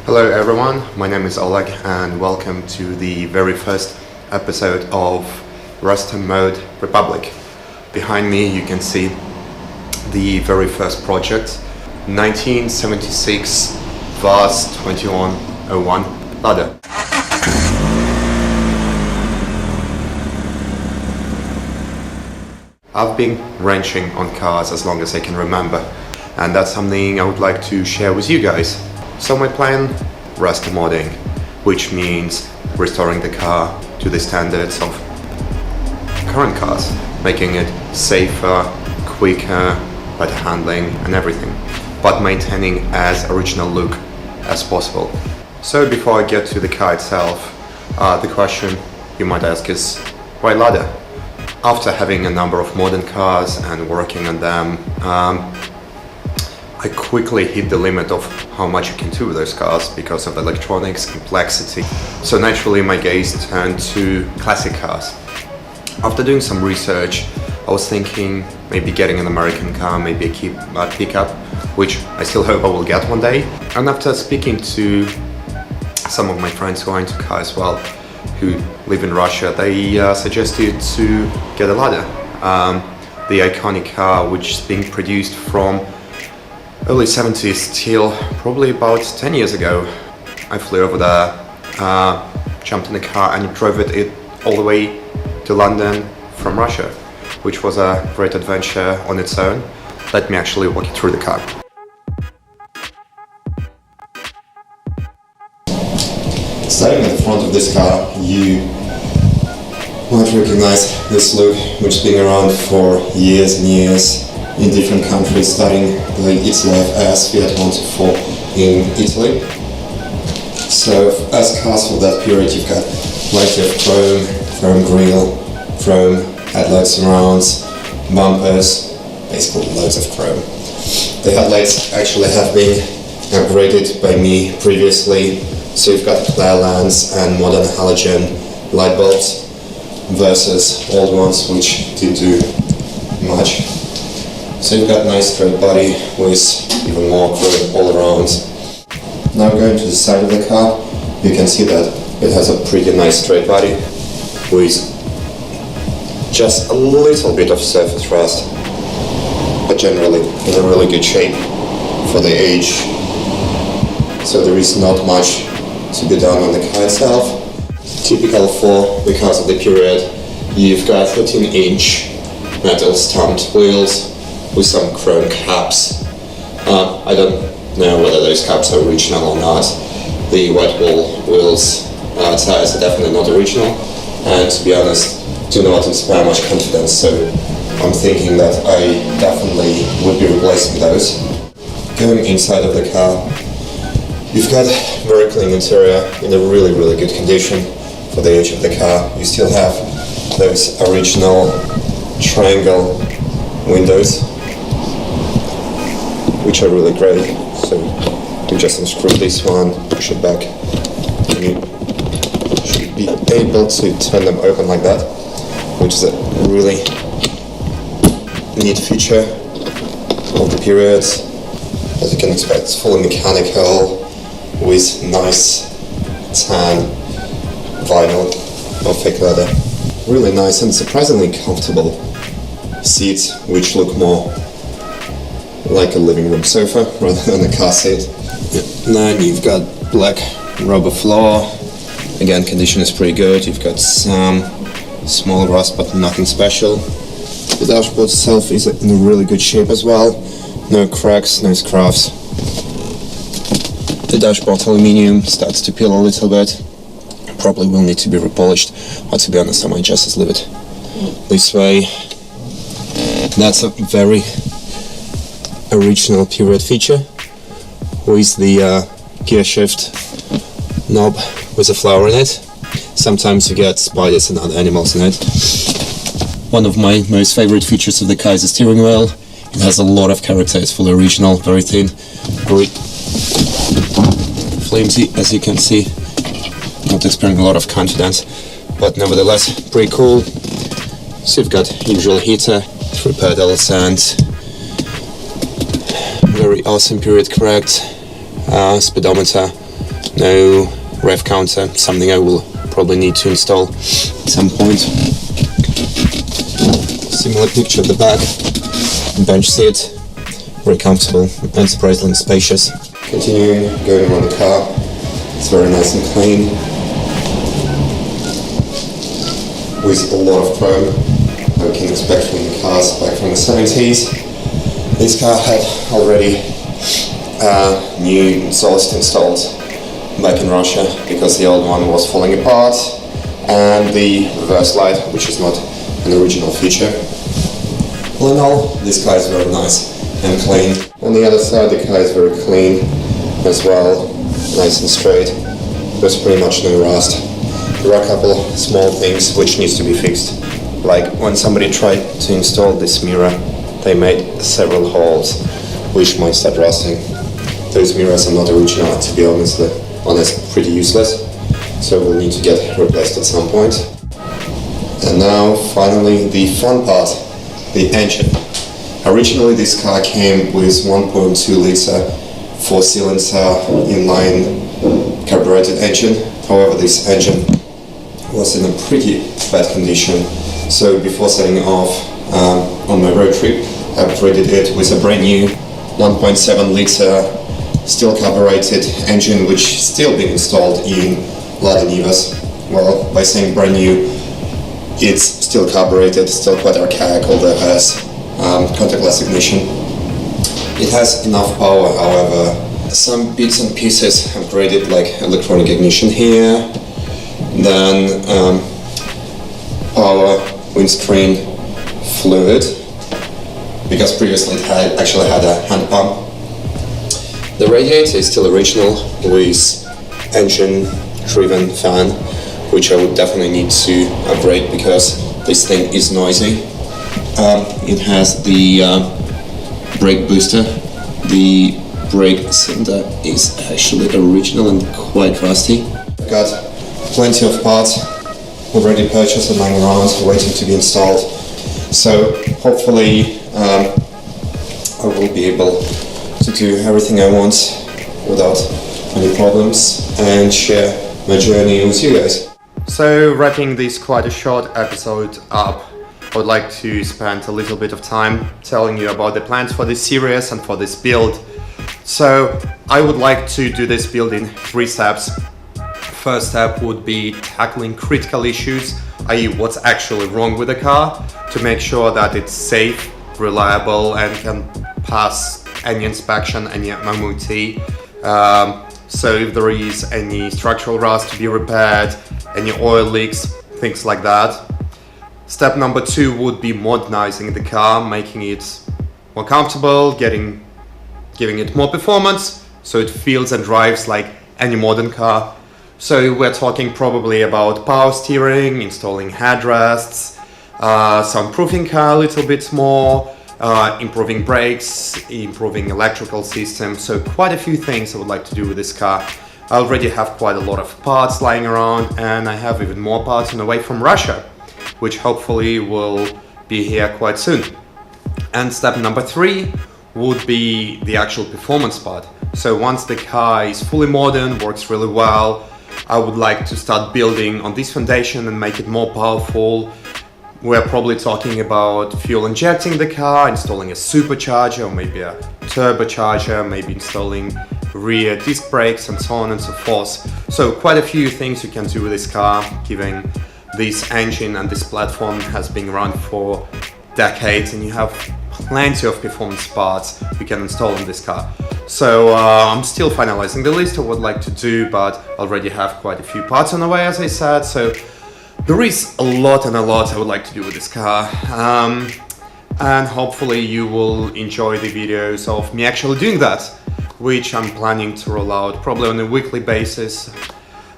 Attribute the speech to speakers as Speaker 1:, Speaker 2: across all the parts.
Speaker 1: Hello everyone, my name is Oleg and welcome to the very first episode of Resto Mod Republic. Behind me you can see the very first project, 1976 VAS 2101 Lada. I've been wrenching on cars as long as I can remember, and that's something I would like to share with you guys. So my plan, resto modding, which means restoring the car to the standards of current cars, making it safer, quicker, better handling and everything, but maintaining as original look as possible. So before I get to the car itself, the question you might ask is, why Lada? After having a number of modern cars and working on them, I quickly hit the limit of how much you can do with those cars because of electronics, complexity. So naturally my gaze turned to classic cars. After doing some research, I was thinking maybe getting an American car, maybe a pickup, which I still hope I will get one day. And after speaking to some of my friends who are into cars as well, who live in Russia, they suggested to get a Lada, the iconic car which is being produced from early 70s till probably about 10 years ago. I flew over there, jumped in the car and drove it all the way to London from Russia, which was a great adventure on its own. Let me actually walk you through the car. Starting at the front of this car, you might recognize this look, which has been around for years and years in different countries, starting the its life as Fiat 124 in Italy. So as cars of that period, you've got plenty of chrome grille, chrome headlight surrounds, bumpers, basically loads of chrome. The headlights actually have been upgraded by me previously, so you've got flare lamps and modern halogen light bulbs versus old ones which didn't do much. So you've got a nice straight body with even more chrome all around. Now going to the side of the car, you can see that it has a pretty nice straight body with just a little bit of surface rust, but generally in a really good shape for the age. So there is not much to be done on the car itself. Typical for the cars of the period, you've got 13-inch metal stamped wheels with some chrome caps. I don't know whether those caps are original or not. The white wall wheels tires are definitely not original, and to be honest, do not inspire much confidence, so I'm thinking that I definitely would be replacing those. Going inside of the car, you've got very clean interior in a really good condition for the age of the car. You still have those original triangle windows, which are really great. So you just unscrew this one, push it back, and you should be able to turn them open like that, which is a really neat feature of the period. As you can expect, it's fully mechanical with nice tan vinyl or fake leather. Really nice and surprisingly comfortable seats, which look more like a living room sofa rather than a car seat. Then you've got black rubber floor. Again, condition is pretty good. You've got some small rust, but nothing special. The dashboard itself is in a really good shape as well. No cracks, no scuffs. The dashboard aluminium starts to peel a little bit. Probably will need to be repolished, but to be honest, I might just leave it this way. That's a very original period feature with the gear shift knob with a flower in it. Sometimes you get spiders and other animals in it. One of my most favorite features of the car is the steering wheel. It has a lot of character, it's fully original, very thin, very flimsy as you can see. Not experiencing a lot of confidence, but nevertheless pretty cool. So you've got usual heater, 3 pedals and very awesome period correct speedometer, no rev counter, something I will probably need to install at some point. Similar picture at the back, bench seat, very comfortable and surprisingly spacious. Continuing going around the car, it's very nice and clean, with a lot of chrome, like we can expect from cars back from the 70s. This car had already new exhaust installed back in Russia because the old one was falling apart, and the reverse light, which is not an original feature. All in all, this car is very nice and clean. On the other side, the car is very clean as well, nice and straight. There's pretty much no rust. There are a couple small things which needs to be fixed, like when somebody tried to install this mirror, they made several holes which might start rusting. Those mirrors are not original, to be honest, pretty useless, so we'll need to get replaced at some point. And now, finally, the fun part, the engine. Originally, this car came with 1.2 liter 4-cylinder inline carbureted engine. However, this engine was in a pretty bad condition, so before setting off on my road trip, I upgraded it with a brand new 1.7 liter still carbureted engine, which is still being installed in Lada Nivas. Well, by saying brand new, it's still carbureted, still quite archaic, although it has contactless ignition. It has enough power, however. Some bits and pieces upgraded, like electronic ignition here, then power windscreen fluid, because previously it actually had a hand pump. The radiator is still original with engine-driven fan, which I would definitely need to upgrade because this thing is noisy. It has the brake booster. The brake cylinder is actually original and quite rusty. Got plenty of parts already purchased and lying around, waiting to be installed. So hopefully I will be able to do everything I want without any problems and share my journey with you guys. So wrapping this quite a short episode up, I would like to spend a little bit of time telling you about the plans for this series and for this build. So I would like to do this build in 3 steps. First step would be tackling critical issues, i.e. what's actually wrong with the car, to make sure that it's safe, reliable and can pass any inspection, any MOT. So if there is any structural rust to be repaired, any oil leaks, things like that. Step number 2 would be modernizing the car, making it more comfortable, giving it more performance, so it feels and drives like any modern car. So we're talking probably about power steering, installing headrests, soundproofing car a little bit more, improving brakes, improving electrical system. So quite a few things I would like to do with this car. I already have quite a lot of parts lying around, and I have even more parts on the way from Russia, which hopefully will be here quite soon. And step number 3 would be the actual performance part. So once the car is fully modern, works really well, I would like to start building on this foundation and make it more powerful. We're probably talking about fuel injecting the car, installing a supercharger or maybe a turbocharger, maybe installing rear disc brakes and so on and so forth. So quite a few things you can do with this car, given this engine and this platform has been around for decades and you have plenty of performance parts you can install in this car. So I'm still finalizing the list of what I'd like to do, but already have quite a few parts on the way, as I said. So there is a lot I would like to do with this car. And hopefully you will enjoy the videos of me actually doing that, which I'm planning to roll out probably on a weekly basis.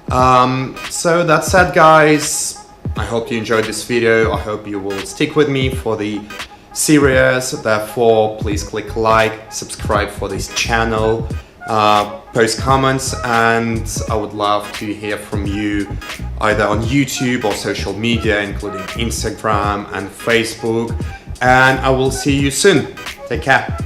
Speaker 1: So that said, guys, I hope you enjoyed this video. I hope you will stick with me for the series. Therefore, please click like, subscribe for this channel, post comments, and I would love to hear from you either on YouTube or social media, including Instagram and Facebook. And I will see you soon. Take care.